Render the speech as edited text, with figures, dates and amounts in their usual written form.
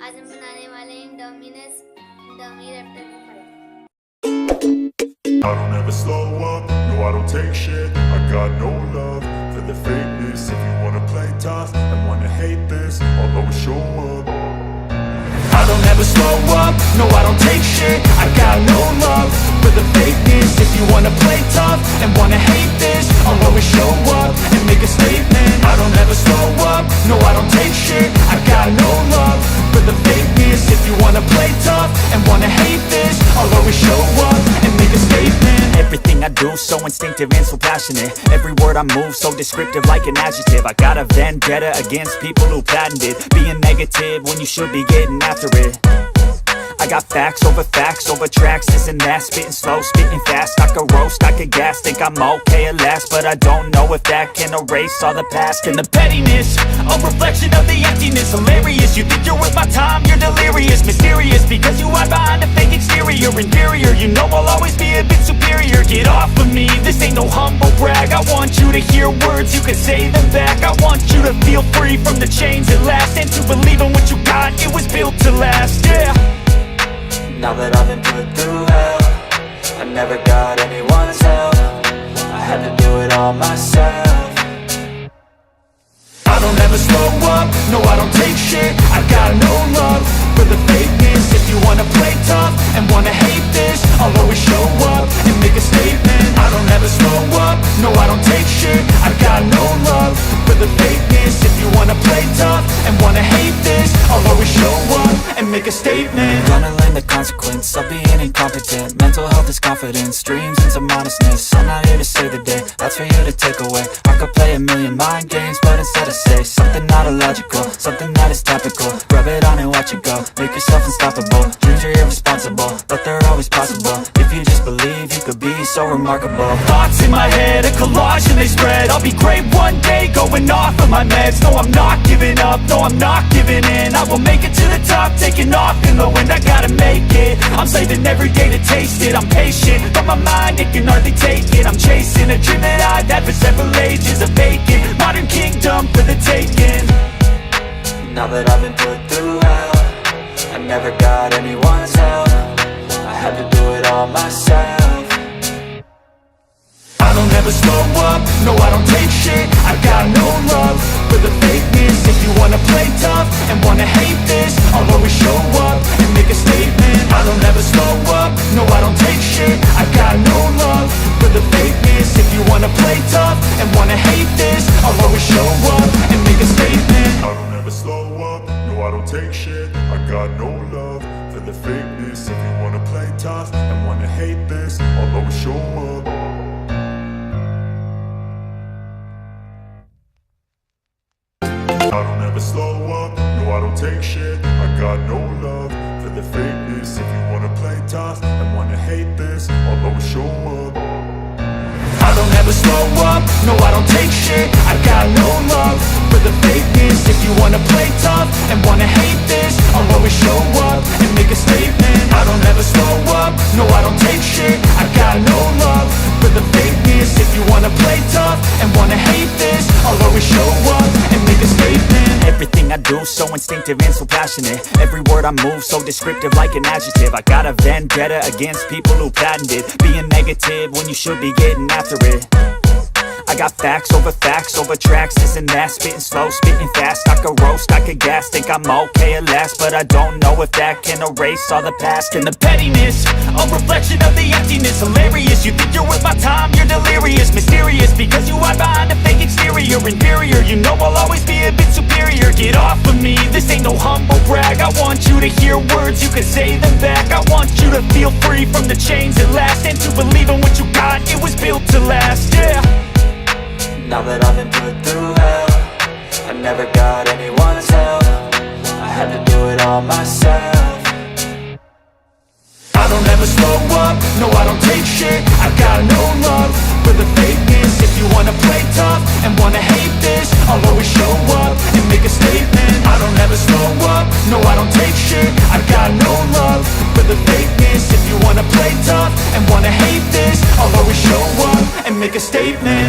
आज हम बनाने वाले हैं इंडोमिनस इंडोमिरैप्टर की fight. I don't ever slow up, no I don't take shit. I got no love for the fakeness. If you wanna play tough and wanna hate this, I'll always show up. I don't ever slow up, no I don't take shit. I got no love for the fakeness. If you wanna play tough and wanna hate this, I'll always show up and make a statement. I don't ever slow up, no I don't take shit. I got no love for the fakeness. If you wanna play tough and wanna hate this, I'll always show up and make a statement. Everything I do so instinctive and so passionate. Every word I move so descriptive like an adjective. I got a vendetta against people who patented being negative when you should be getting after it. I got facts over tracks, this and that. Spitting slow, spitting fast. I could roast, I could gas. Think I'm okay at last, but I don't know if that can erase all the past. And the pettiness, a reflection of the emptiness. Hilarious, you think you're worth my time, you're delirious. Mysterious, because you hide behind a fake exterior. Inferior, you know I'll always be a bit superior. Get off of me, this ain't no humble brag. I want you to hear words, you can say them back. I want you to feel free from the chains at last, and to believe in what you got, it was built to last, yeah. Now that I've been put through hell, I never got anyone's help. I had to do it all myself. I don't ever slow up, no I don't take shit. I got no love for the fakeness. If you wanna play tough and wanna hate this, I'll always show up and make a statement. I don't ever slow up, no I don't take shit. I got no love for the fakeness. If you wanna play tough and wanna hate this, I'll always show up and make a statement. Gonna learn the consequence of being incompetent. Mental health is confidence, dreams into modestness. I'm not here to save the day, that's for you to take away. I could play a million mind games, but instead I say something not illogical, something that is topical. Rub it on and watch it go, make yourself unstoppable. Dreams are irresponsible, but they're always possible. If you just believe, you could be so remarkable. Thoughts in my head, a collage and they spread. I'll be great one day, going off of my meds. No, I'm not giving up, no, I'm not giving in. I will make it to the top, taking off in the wind. I gotta make it, I'm saving every day to taste it. I'm patient, but my mind, it can hardly take it. I'm chasing a dream that I've had for several ages. A vacant, modern kingdom for the taking. Now that I've been put through hell, I never got anyone's help. I had to do it all myself. I don't ever slow up, no I don't take shit. I got no love for the fakeness. If you wanna play tough and wanna hate this, I'll always show up and make a statement. I don't ever slow up, no I don't take shit. I got no love for the fakeness. If you wanna play tough and wanna hate this, I'll always show up and make a statement. I don't ever slow up, no I don't take shit. I got no love for the fakeness. If you wanna play tough and wanna hate this, I'll always show up. I don't ever slow up, no I don't take shit. I got no love for the fakeness. If you wanna play tough and wanna hate this, I'll always show up. I don't ever slow up, no I don't take shit. I got no love for the fakeness. If you wanna play tough and wanna hate this, I'll always show up and make a statement. I don't ever slow up, no I don't take shit. I got no love for the fakeness. If you wanna play tough and wanna hate this, I'll always show up and make a statement. Everything I do so instinctive and so passionate. Every word I move so descriptive like an adjective. I got a vendetta against people who patented being negative when you should be getting after it. I got facts over tracks, this and that. Spitting slow, spitting fast. I could roast, I could gas. Think I'm okay at last, but I don't know if that can erase all the past. And the pettiness, a reflection of the emptiness. Hilarious, you think you're worth my time, you're delirious. Mysterious, because you hide behind a fake exterior. Inferior, you know I'll always be a bit superior. Get off of me, this ain't no humble brag. I want you to hear words, you can say them back. I want you to feel free from the chains at last, and to believe in what you got, it was built to last, yeah. Now that I've been put through hell, I never got anyone's help. I had to do it all myself. I don't ever slow up, no I don't take shit. I got no love for the fakeness. If you wanna play tough and wanna hate this, I'll always show up and make a statement. I don't ever slow up, no I don't take shit. I got no love for the fakeness. If you wanna play tough and wanna hate this, I'll always show up and make a statement.